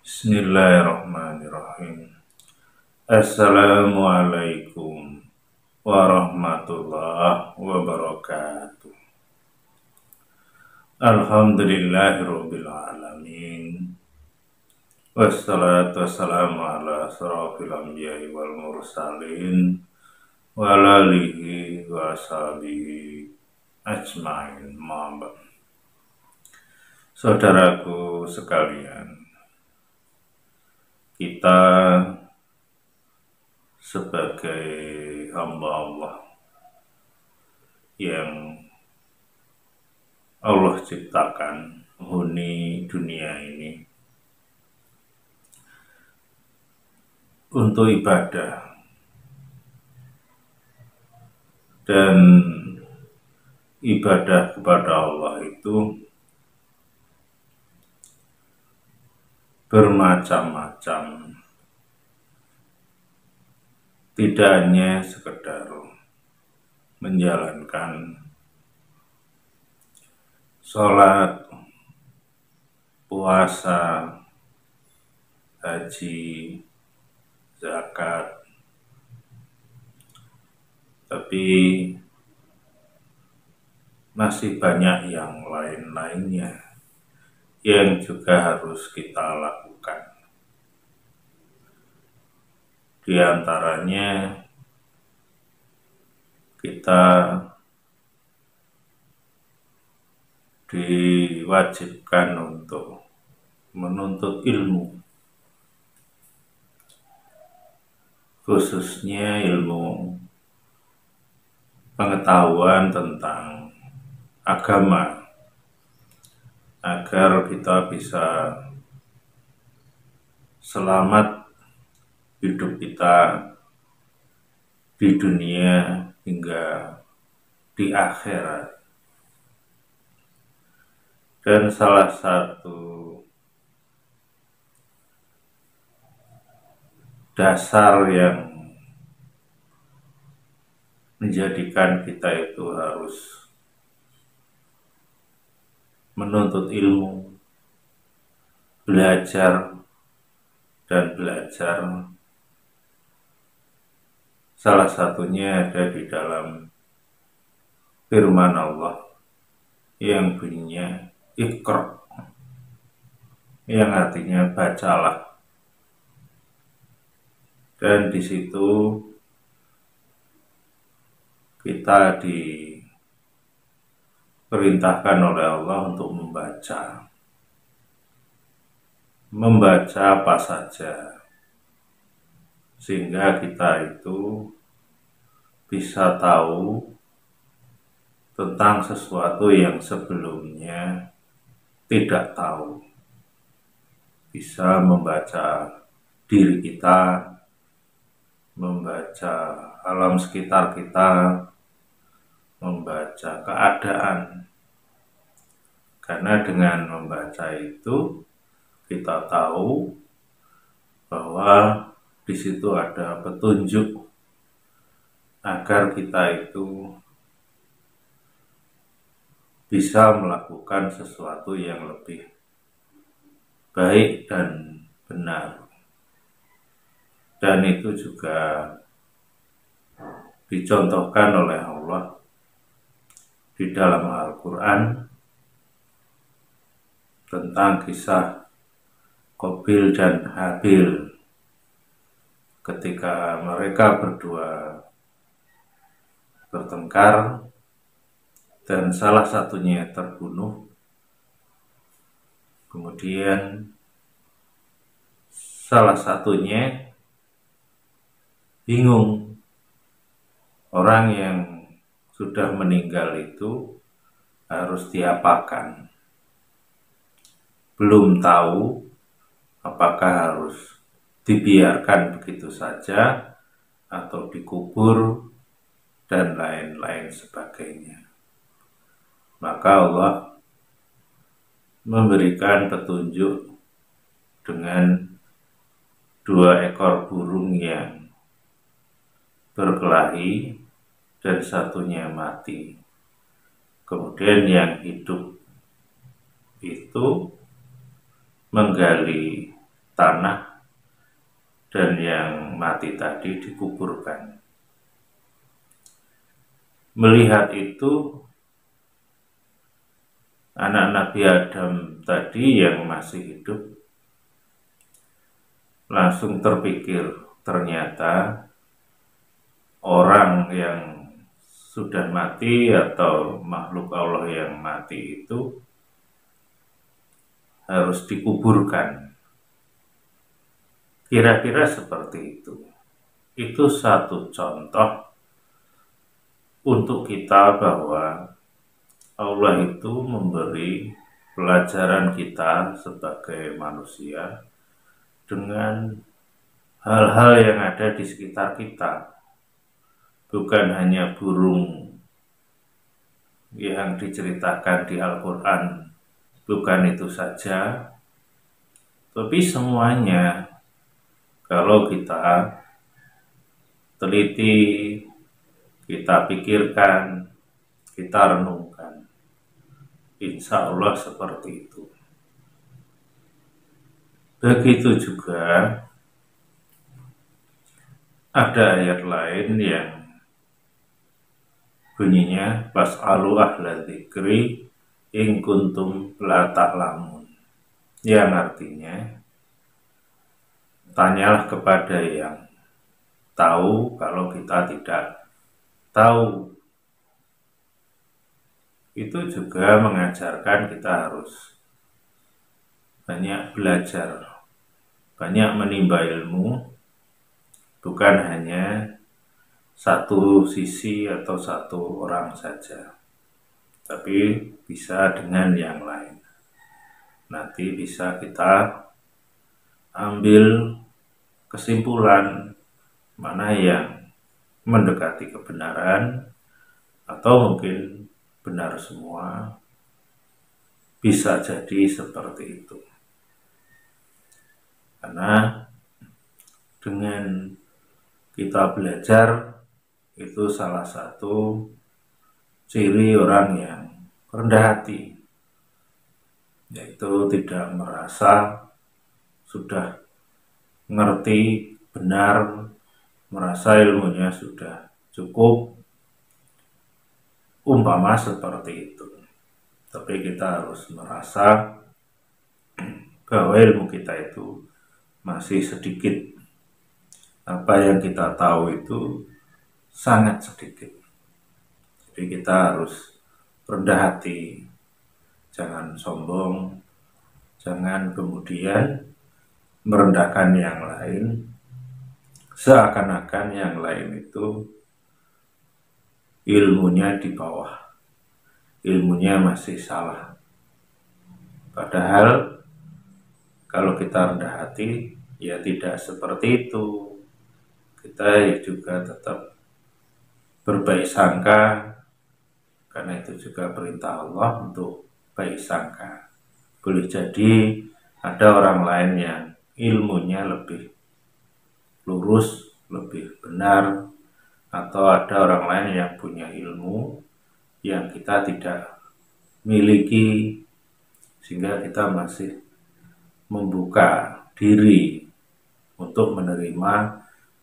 Bismillahirrahmanirrahim. Assalamualaikum warahmatullahi wabarakatuh. Alhamdulillahirabbil alamin. Wassalatu wassalamu ala asrofil anbiya'i wal mursalin wa ala alihi wa ashabihi ajmain. Saudaraku sekalian, kita sebagai hamba Allah yang Allah ciptakan menghuni dunia ini untuk ibadah, dan ibadah kepada Allah itu bermacam-macam, tidak hanya sekedar menjalankan sholat, puasa, haji, zakat, tapi masih banyak yang lain-lainnya yang juga harus kita lakukan. Di antaranya kita diwajibkan untuk menuntut ilmu, khususnya ilmu pengetahuan tentang agama, agar kita bisa selamat hidup kita di dunia hingga di akhirat. Dan salah satu dasar yang menjadikan kita itu harus menuntut ilmu, belajar dan belajar, salah satunya ada di dalam firman Allah yang bunyinya Iqra, yang artinya bacalah. Dan di situ kita diperintahkan oleh Allah untuk membaca apa saja, sehingga kita itu bisa tahu tentang sesuatu yang sebelumnya tidak tahu, bisa membaca diri kita, membaca alam sekitar kita, membaca keadaan. Karena dengan membaca itu kita tahu bahwa di situ ada petunjuk agar kita itu bisa melakukan sesuatu yang lebih baik dan benar. Dan itu juga dicontohkan oleh Allah di dalam Al-Quran tentang kisah Qabil dan Habil ketika mereka berdua bertengkar dan salah satunya terbunuh. Kemudian salah satunya bingung, orang yang sudah meninggal itu harus diapakan, belum tahu apakah harus dibiarkan begitu saja atau dikubur dan lain-lain sebagainya. Maka Allah memberikan petunjuk dengan 2 ekor burung yang berkelahi dan satunya mati. Kemudian yang hidup itu menggali tanah dan yang mati tadi dikuburkan. Melihat itu, anak Nabi Adam tadi yang masih hidup langsung terpikir, ternyata orang yang sudah mati atau makhluk Allah yang mati itu harus dikuburkan. Kira-kira seperti itu. Itu satu contoh untuk kita bahwa Allah itu memberi pelajaran kita sebagai manusia dengan hal-hal yang ada di sekitar kita. Bukan hanya burung yang diceritakan di Al-Quran, bukan itu saja, tapi semuanya kalau kita teliti, kita pikirkan, kita renungkan, insya Allah seperti itu. Begitu juga ada ayat lain yang bunyinya fas'alu ahla dzikri in kuntum la ta'lamun, yang artinya tanyalah kepada yang tahu kalau kita tidak tahu. Itu juga mengajarkan kita harus banyak belajar, banyak menimba ilmu, bukan hanya satu sisi atau satu orang saja, tapi bisa dengan yang lain. Nanti bisa kita ambil kesimpulan mana yang mendekati kebenaran atau mungkin benar semua, bisa jadi seperti itu. Karena dengan kita belajar itu salah satu ciri orang yang rendah hati, yaitu tidak merasa sudah ngerti benar, merasa ilmunya sudah cukup, umpama seperti itu. Tapi kita harus merasa bahwa ilmu kita itu masih sedikit, apa yang kita tahu itu sangat sedikit. Jadi kita harus rendah hati, jangan sombong, jangan kemudian merendahkan yang lain, seakan-akan yang lain itu ilmunya di bawah, ilmunya masih salah. Padahal kalau kita rendah hati, ya tidak seperti itu. Kita juga tetap berbaik sangka, karena itu juga perintah Allah untuk baik sangka. Boleh jadi ada orang lain yang ilmunya lebih lurus, lebih benar, atau ada orang lain yang punya ilmu yang kita tidak miliki, sehingga kita masih membuka diri untuk menerima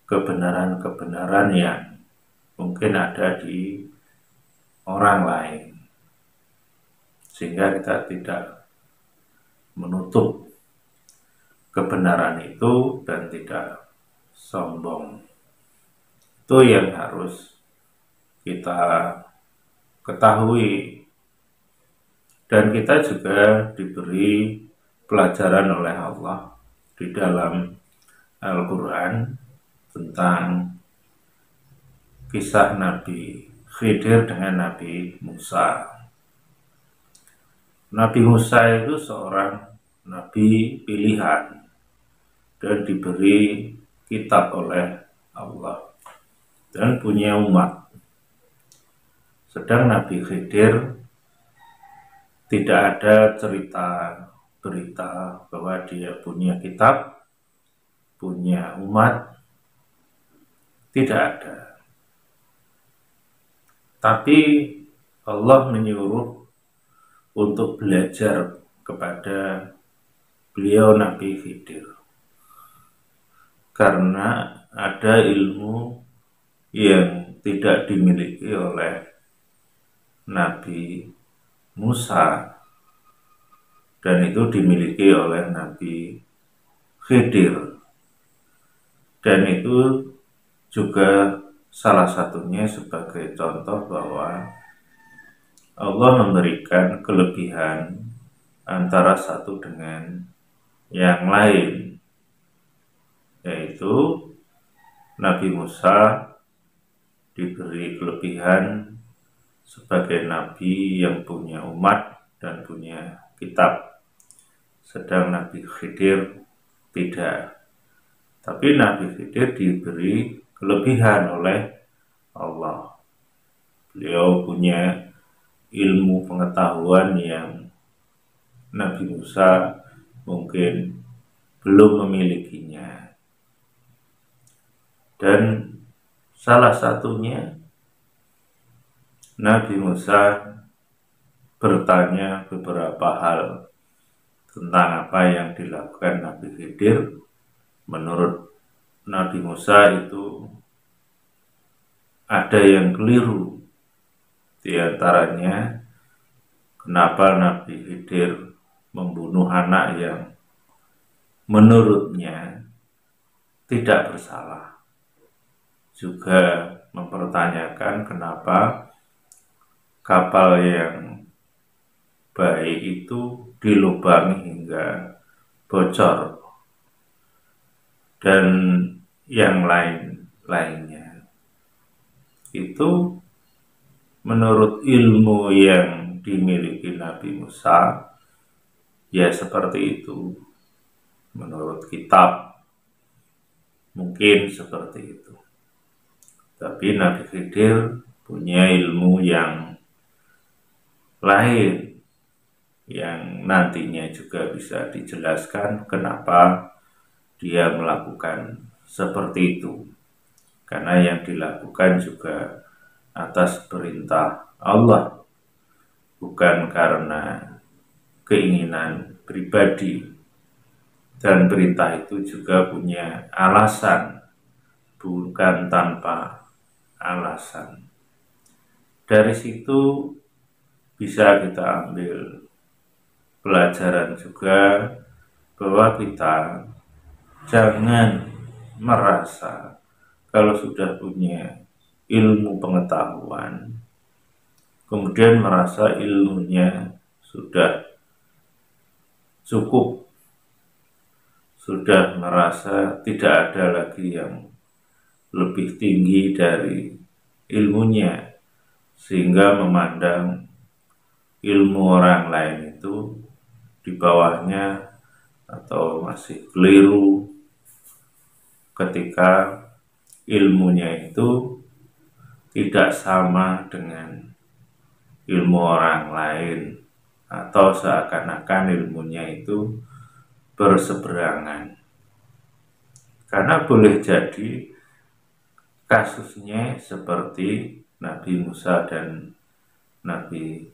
kebenaran-kebenaran yang mungkin ada di orang lain, sehingga kita tidak menutup kebenaran itu dan tidak sombong. Itu yang harus kita ketahui, dan kita juga diberi pelajaran oleh Allah di dalam Al-Quran tentang kisah Nabi Khidir dengan Nabi Musa. Nabi Musa itu seorang nabi pilihan dan diberi kitab oleh Allah dan punya umat. Sedang Nabi Khidir tidak ada cerita berita bahwa dia punya kitab, punya umat, tidak ada. Tapi Allah menyuruh untuk belajar kepada beliau Nabi Khidir. karena ada ilmu yang tidak dimiliki oleh Nabi Musa, dan itu dimiliki oleh Nabi Khidir. Dan itu juga salah satunya sebagai contoh bahwa Allah memberikan kelebihan antara satu dengan yang lain, yaitu Nabi Musa diberi kelebihan sebagai nabi yang punya umat dan punya kitab, sedang Nabi Khidir tidak. Tapi Nabi Khidir diberi kelebihan oleh Allah. Beliau punya ilmu pengetahuan yang Nabi Musa mungkin belum memilikinya. Dan salah satunya Nabi Musa bertanya beberapa hal tentang apa yang dilakukan Nabi Khidir. Menurut Nabi Musa itu ada yang keliru. Di antaranya, kenapa Nabi Khidir membunuh anak yang menurutnya tidak bersalah. Juga mempertanyakan kenapa kapal yang baik itu dilubangi hingga bocor, dan yang lainnya. Itu menurut ilmu yang dimiliki Nabi Musa, ya seperti itu. Menurut kitab mungkin seperti itu. Tapi Nabi Khidir punya ilmu yang lain, yang nantinya juga bisa dijelaskan kenapa dia melakukan seperti itu. Karena yang dilakukan juga atas perintah Allah, bukan karena keinginan pribadi. Dan perintah itu juga punya alasan, bukan tanpa alasan. Dari situ bisa kita ambil pelajaran juga bahwa kita jangan merasa kalau sudah punya ilmu pengetahuan, kemudian merasa ilmunya sudah cukup, sudah merasa tidak ada lagi yang lebih tinggi dari ilmunya, sehingga memandang ilmu orang lain itu di bawahnya atau masih keliru ketika ilmunya itu tidak sama dengan ilmu orang lain, atau seakan-akan ilmunya itu berseberangan. Karena boleh jadi kasusnya seperti Nabi Musa dan Nabi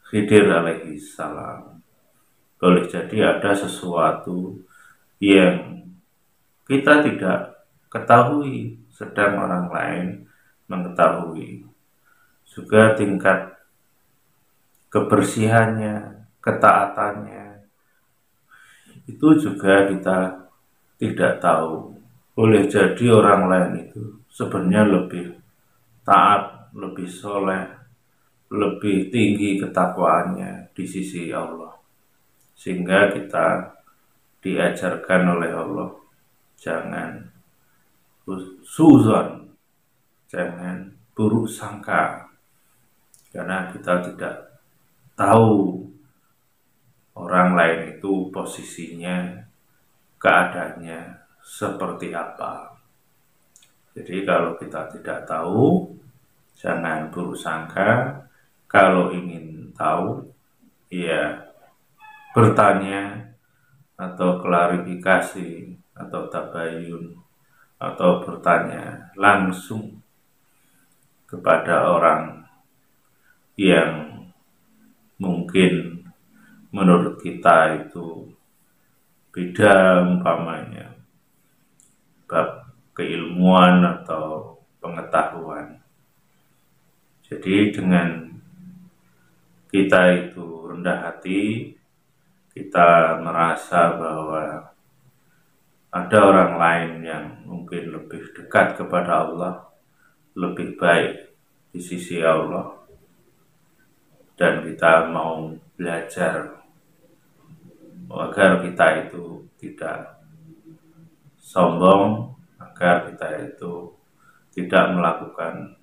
Khidir alaihi salam. Boleh jadi ada sesuatu yang kita tidak ketahui, sedang orang lain mengetahui. Juga tingkat kebersihannya, ketaatannya, itu juga kita tidak tahu. Boleh jadi orang lain itu sebenarnya lebih taat, lebih soleh, lebih tinggi ketakwaannya di sisi Allah. Sehingga kita diajarkan oleh Allah, jangan suzon, jangan buruk sangka, karena kita tidak tahu orang lain itu posisinya, keadaannya seperti apa. Jadi kalau kita tidak tahu, jangan buruk sangka. Kalau ingin tahu, ya bertanya atau klarifikasi atau tabayun, atau bertanya langsung kepada orang yang mungkin menurut kita itu beda umpamanya. bab keilmuan atau pengetahuan. Jadi dengan kita itu rendah hati, kita merasa bahwa ada orang lain yang mungkin lebih dekat kepada Allah, lebih baik di sisi Allah, dan kita mau belajar agar kita itu tidak sombong, agar kita itu tidak melakukan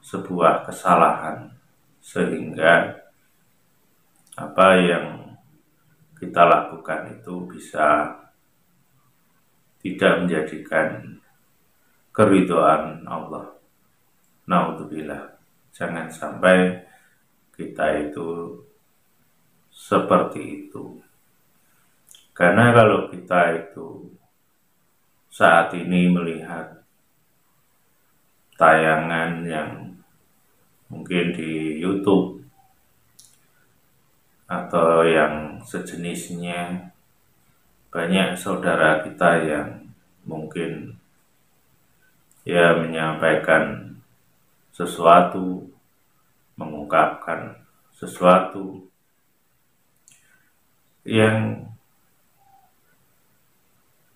sebuah kesalahan sehingga apa yang kita lakukan itu bisa tidak menjadikan keridhaan Allah. Naudzubillah, jangan sampai kita itu seperti itu. Karena kalau kita itu saat ini melihat tayangan yang mungkin di YouTube atau yang sejenisnya, banyak saudara kita yang mungkin ya menyampaikan sesuatu, mengungkapkan sesuatu yang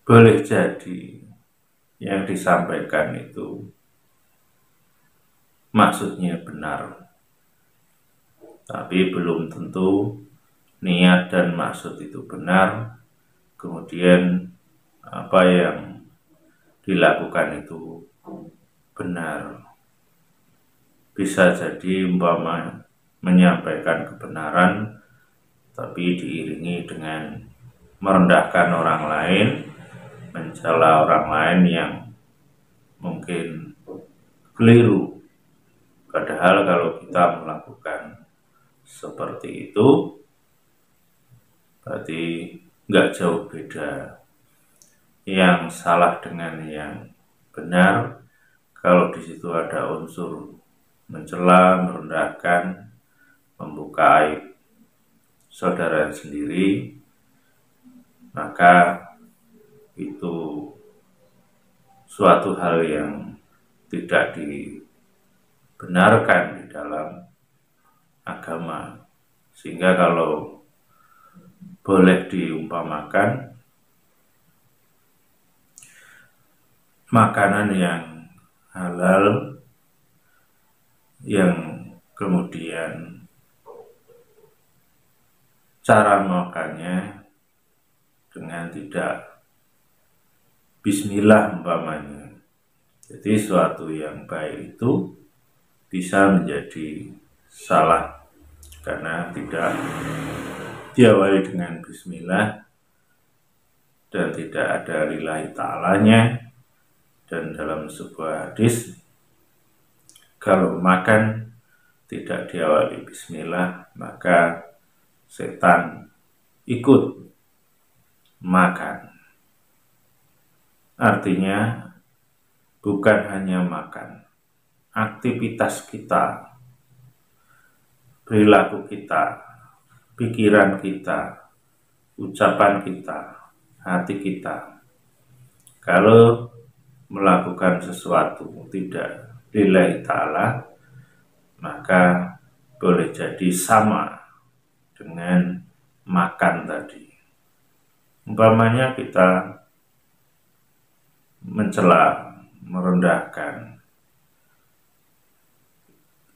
boleh jadi yang disampaikan itu maksudnya benar, tapi belum tentu niat dan maksud itu benar. Kemudian apa yang dilakukan itu benar. Bisa jadi umpama menyampaikan kebenaran tapi diiringi dengan merendahkan orang lain, mencela orang lain yang mungkin keliru. Padahal kalau kita melakukan seperti itu, berarti nggak jauh beda. Yang salah dengan yang benar, kalau di situ ada unsur mencela, merendahkan, membuka aib saudara sendiri, maka itu suatu hal yang tidak dibenarkan di dalam agama. Sehingga kalau boleh diumpamakan, makanan yang halal yang kemudian cara makannya dengan tidak bismillah umpamanya, jadi suatu yang baik itu bisa menjadi salah karena tidak diawali dengan bismillah dan tidak ada lillahi ta'alanya. Dan dalam sebuah hadis, kalau makan tidak diawali bismillah, maka setan ikut makan. Artinya bukan hanya makan, aktivitas kita, perilaku kita, pikiran kita, ucapan kita, hati kita, kalau melakukan sesuatu tidak lillahi ta'ala, maka boleh jadi sama dengan makan tadi. Umpamanya kita mencela, merendahkan,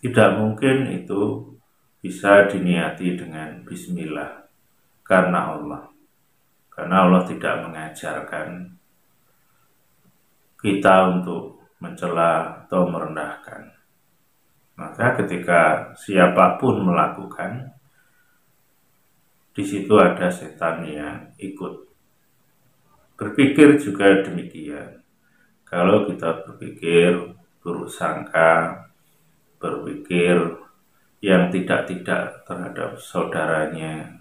tidak mungkin itu bisa diniati dengan bismillah karena Allah tidak mengajarkan kita untuk mencela atau merendahkan. Maka ketika siapapun melakukan, di situ ada setan yang ikut. Berpikir juga demikian. Kalau kita berpikir buruk sangka, berpikir yang tidak-tidak terhadap saudaranya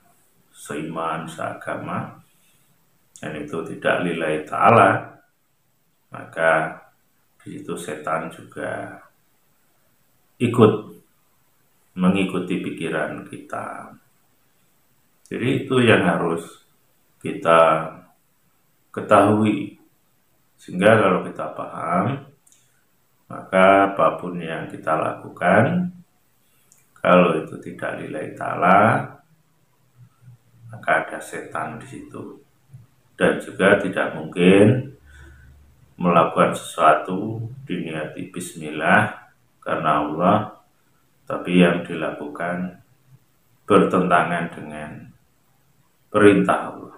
seiman, seagama, dan itu tidak lillahi ta'ala, maka di situ setan juga ikut mengikuti pikiran kita. Jadi itu yang harus kita ketahui Sehingga kalau kita paham, maka apapun yang kita lakukan, kalau itu tidak lillahi ta'ala, maka ada setan di situ. Dan juga tidak mungkin melakukan sesuatu diniati bismillah karena Allah, tapi yang dilakukan bertentangan dengan perintah Allah.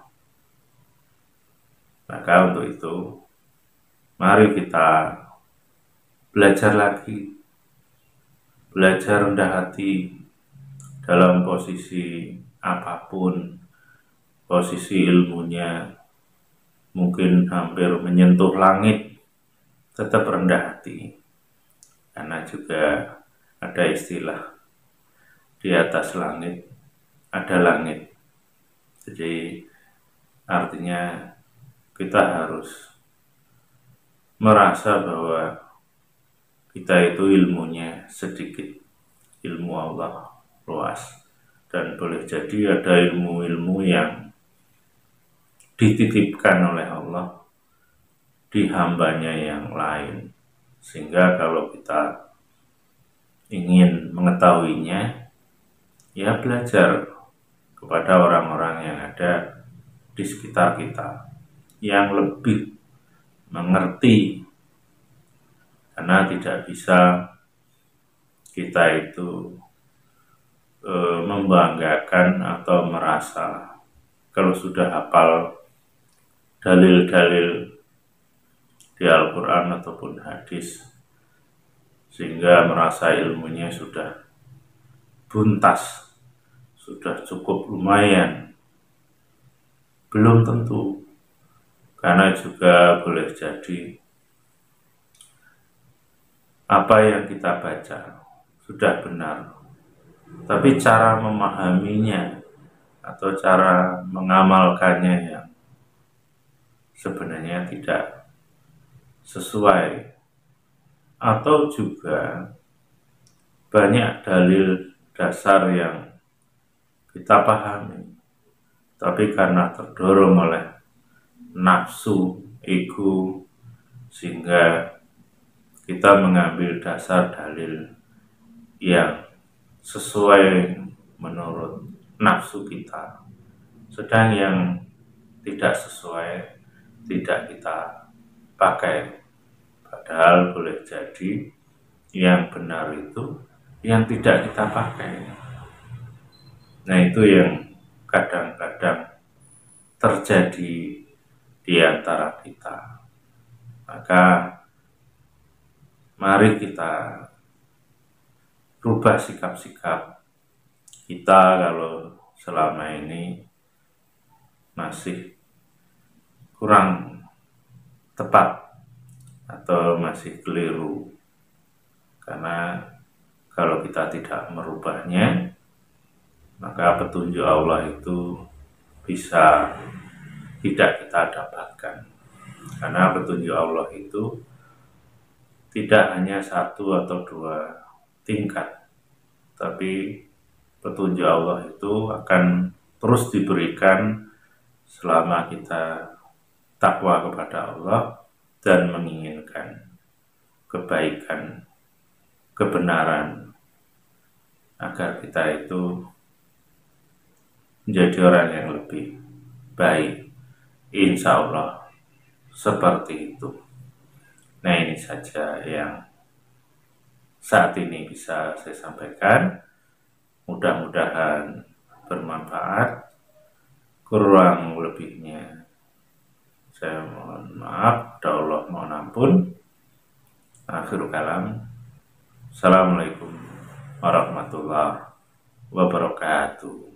Maka untuk itu, mari kita belajar lagi, belajar rendah hati dalam posisi apapun, posisi ilmunya mungkin hampir menyentuh langit, tetap rendah hati. Karena juga ada istilah, di atas langit ada langit. Jadi artinya kita harus merasa bahwa kita itu ilmunya sedikit, ilmu Allah luas, dan boleh jadi ada ilmu-ilmu yang dititipkan oleh Allah di hambanya yang lain, sehingga kalau kita ingin mengetahuinya, ya belajar kepada orang-orang yang ada di sekitar kita yang lebih mengerti, karena tidak bisa kita itu membanggakan atau merasa kalau sudah hafal dalil-dalil di Al-Quran ataupun hadis sehingga merasa ilmunya sudah buntas, sudah cukup lumayan. Belum tentu, karena juga boleh jadi apa yang kita baca sudah benar, tapi cara memahaminya atau cara mengamalkannya yang sebenarnya tidak sesuai, atau juga banyak dalil dasar yang kita pahami, tapi karena terdorong oleh nafsu, ego, sehingga kita mengambil dasar dalil yang sesuai menurut nafsu kita, sedang yang tidak sesuai tidak kita pakai. Padahal boleh jadi yang benar itu yang tidak kita pakai. Nah, itu yang kadang-kadang terjadi di antara kita. Maka mari kita rubah sikap-sikap kita kalau selama ini masih kurang tepat atau masih keliru. Karena kalau kita tidak merubahnya, maka petunjuk Allah itu bisa tidak kita dapatkan. Karena petunjuk Allah itu tidak hanya satu atau dua tingkat, tapi petunjuk Allah itu akan terus diberikan selama kita takwa kepada Allah dan menginginkan kebaikan, kebenaran, agar kita itu menjadi orang yang lebih baik. Insya Allah seperti itu. Nah, ini saja yang saat ini bisa saya sampaikan. Mudah-mudahan bermanfaat. Kurang lebihnya saya mohon maaf, Allah mohon ampun. Akhirul kalam. Assalamualaikum warahmatullahi wabarakatuh.